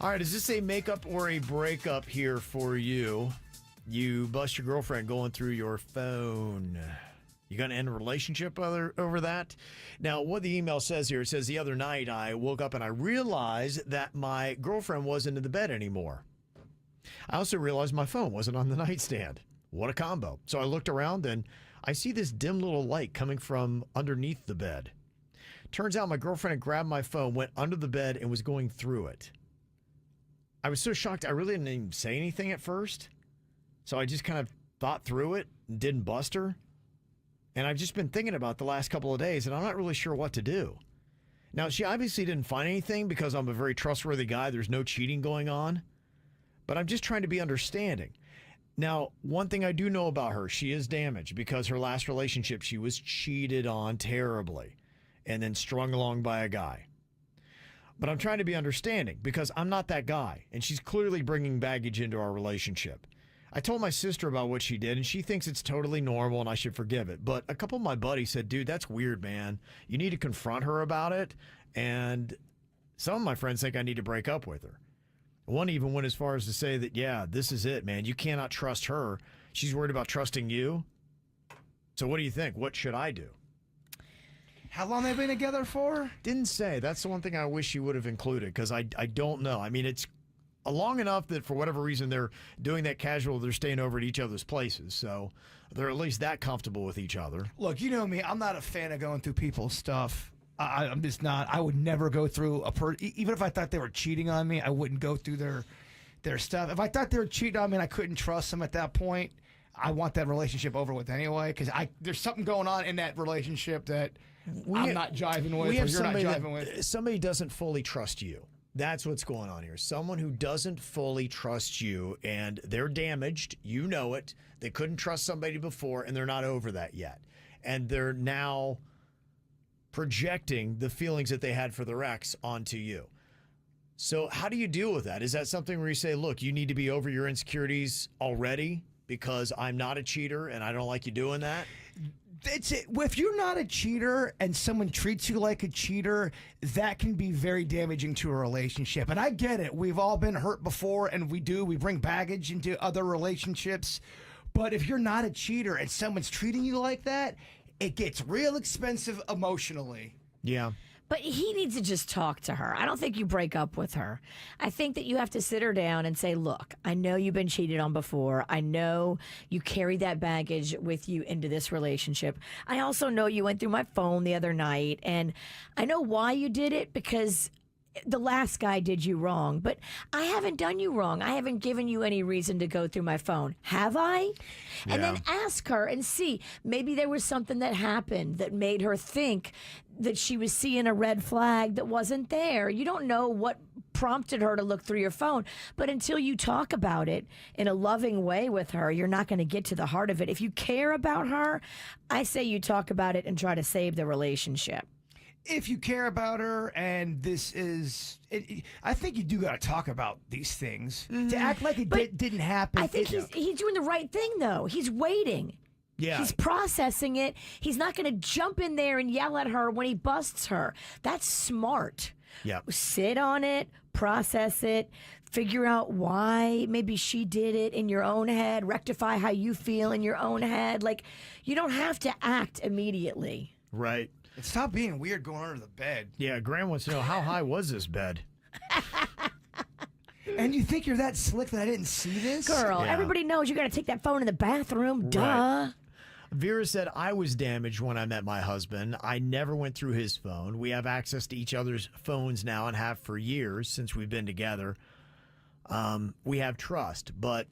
All right, is this a makeup or a breakup here for you? You bust your girlfriend going through your phone. You going to end a relationship over that? Now, what the email says here, it says, the other night I woke up and I realized that my girlfriend wasn't in the bed anymore. I also realized my phone wasn't on the nightstand. What a combo. So I looked around and I see this dim little light coming from underneath the bed. Turns out my girlfriend had grabbed my phone, went under the bed, and was going through it. I was so shocked, I really didn't even say anything at first. So I just kind of thought through it and didn't bust her. And I've just been thinking about the last couple of days, and I'm not really sure what to do. Now, she obviously didn't find anything because I'm a very trustworthy guy. There's no cheating going on. But I'm just trying to be understanding. Now, one thing I do know about her, she is damaged because her last relationship, she was cheated on terribly and then strung along by a guy. But I'm trying to be understanding because I'm not that guy, and she's clearly bringing baggage into our relationship. I told my sister about what she did, and she thinks it's totally normal and I should forgive it. But a couple of my buddies said, dude, that's weird, man. You need to confront her about it. And some of my friends think I need to break up with her. One even went as far as to say that, yeah, this is it, man. You cannot trust her. She's worried about trusting you. So what do you think? What should I do? How long they been together for? Didn't say. That's the one thing I wish you would have included because I don't know. I mean, it's long enough that for whatever reason they're doing that casual, they're staying over at each other's places. So they're at least that comfortable with each other. Look, you know me. I'm not a fan of going through people's stuff. I'm just not. I would never go through even if I thought they were cheating on me, I wouldn't go through their stuff. If I thought they were cheating on me and I couldn't trust them at that point, I want that relationship over with anyway because there's something going on in that relationship that I'm not jiving with or you're not jiving with. Somebody doesn't fully trust you. That's what's going on here. Someone who doesn't fully trust you and they're damaged. You know it. They couldn't trust somebody before and they're not over that yet. And they're now projecting the feelings that they had for their ex onto you. So how do you deal with that? Is that something where you say, look, you need to be over your insecurities already because I'm not a cheater and I don't like you doing that? It's it. If you're not a cheater and someone treats you like a cheater, that can be very damaging to a relationship. And I get it. We've all been hurt before, and we bring baggage into other relationships. But if you're not a cheater and someone's treating you like that, it gets real expensive emotionally. Yeah. But he needs to just talk to her. I don't think you break up with her. I think that you have to sit her down and say, look, I know you've been cheated on before. I know you carry that baggage with you into this relationship. I also know you went through my phone the other night, and I know why you did it because the last guy did you wrong, but I haven't done you wrong. I haven't given you any reason to go through my phone. Have I? And then ask her and see. Maybe there was something that happened that made her think that she was seeing a red flag that wasn't there. You don't know what prompted her to look through your phone, but until you talk about it in a loving way with her, you're not going to get to the heart of it. If you care about her, I say you talk about it and try to save the relationship. If you care about her, and this is, I think you do got to talk about these things. To act like it didn't happen. I think he's doing the right thing, though. He's waiting. Yeah. He's processing it. He's not going to jump in there and yell at her when he busts her. That's smart. Yeah. Sit on it, process it, figure out why maybe she did it in your own head, rectify how you feel in your own head. Like, you don't have to act immediately. Right. And stop being weird going under the bed. Yeah, Graham wants to know, how high was this bed? And you think you're that slick that I didn't see this? Girl, Yeah. everybody knows you got to take that phone in the bathroom. Duh. Right. Vera said, I was damaged when I met my husband. I never went through his phone. We have access to each other's phones now and have for years since we've been together. We have trust, but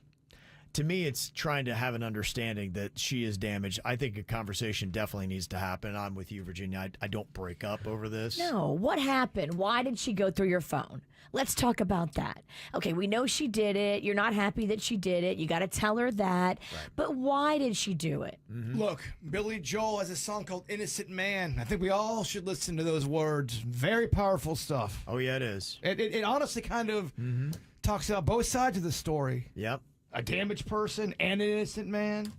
to me, it's trying to have an understanding that she is damaged. I think a conversation definitely needs to happen. I'm with you, Virginia. I don't break up over this. No, what happened? Why did she go through your phone? Let's talk about that. Okay, we know she did it. You're not happy that she did it. You got to tell her that. Right. But why did she do it? Mm-hmm. Look, Billy Joel has a song called Innocent Man. I think we all should listen to those words. Very powerful stuff. Oh, yeah, it is. It honestly kind of talks about both sides of the story. Yep. A damaged person and an innocent man.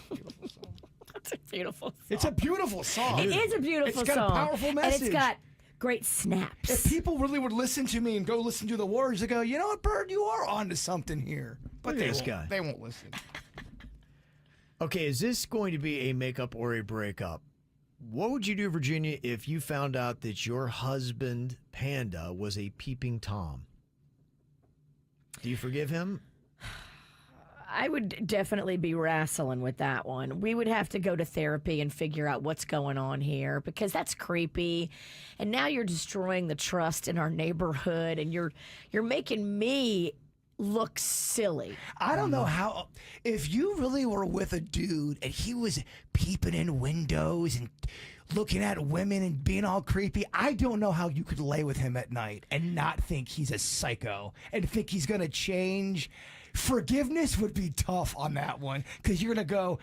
Beautiful song. That's a beautiful song. It's a beautiful song. It is a beautiful song. It's got a powerful message. And it's got great snaps. If people really would listen to me and go listen to the words, they go, you know what, Bird, you are onto something here. But Look at this guy. They won't listen. Okay, is this going to be a makeup or a breakup? What would you do, Virginia, if you found out that your husband, Panda, was a peeping Tom? Do you forgive him? I would definitely be wrestling with that one. We would have to go to therapy and figure out what's going on here because that's creepy. And now you're destroying the trust in our neighborhood and you're making me look silly. I don't know how, if you really were with a dude and he was peeping in windows and looking at women and being all creepy, I don't know how you could lay with him at night and not think he's a psycho and think he's going to change. Forgiveness would be tough on that one because you're going to go,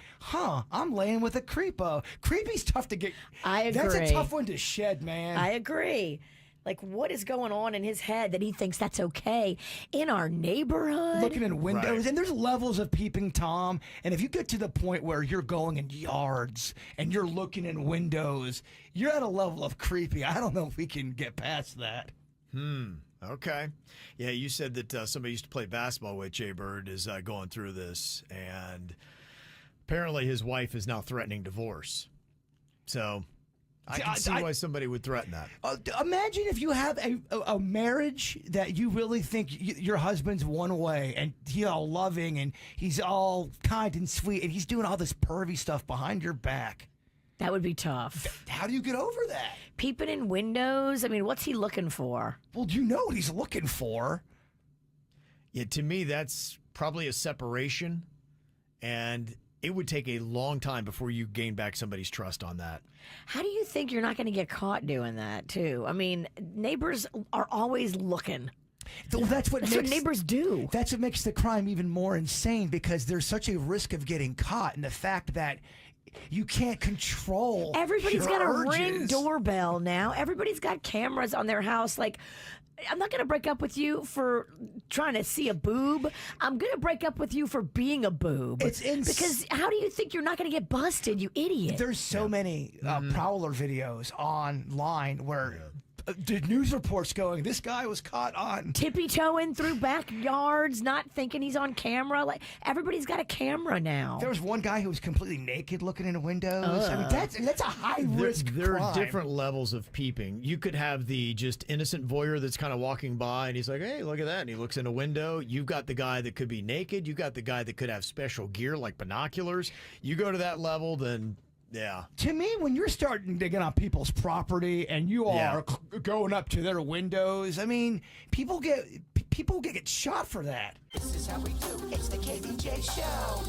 I'm laying with a creepo. Creepy's tough to get. I agree. That's a tough one to shed, man. I agree. Like, what is going on in his head that he thinks that's okay in our neighborhood? Looking in windows, Right. and there's levels of peeping Tom. And if you get to the point where you're going in yards and you're looking in windows, you're at a level of creepy. I don't know if we can get past that. Okay. Yeah, you said that somebody used to play basketball with Jay Bird is going through this, and apparently his wife is now threatening divorce. So I can see why somebody would threaten that. Imagine if you have a marriage that you really think your husband's one way and he's all loving and he's all kind and sweet and he's doing all this pervy stuff behind your back. That would be tough. How do you get over that? Peeping in windows. I mean, what's he looking for? Well, you know what he's looking for. Yeah, to me, that's probably a separation, and it would take a long time before you gain back somebody's trust on that. How do you think you're not going to get caught doing that, too? I mean, neighbors are always looking. Well, that's what neighbors do. That's what makes the crime even more insane because there's such a risk of getting caught, and the fact that you can't control. Everybody's got a urges. Ring doorbell now. Everybody's got cameras on their house. Like, I'm not going to break up with you for trying to see a boob. I'm going to break up with you for being a boob. Because how do you think you're not going to get busted, you idiot? There's so many prowler videos online where the news reports going, this guy was caught on tippy-toeing through backyards, not thinking he's on camera. Like, everybody's got a camera now. There was one guy who was completely naked looking into windows. I mean, that's a high risk There crime. are different levels of peeping. You could have the just innocent voyeur that's kind of walking by and he's like, hey, look at that. And he looks in a window. You've got the guy that could be naked. You've got the guy that could have special gear like binoculars. You go to that level, then yeah. To me, when you're starting to get on people's property and you are going up to their windows, I mean, people get shot for that. This is how we do. It's the KVJ show.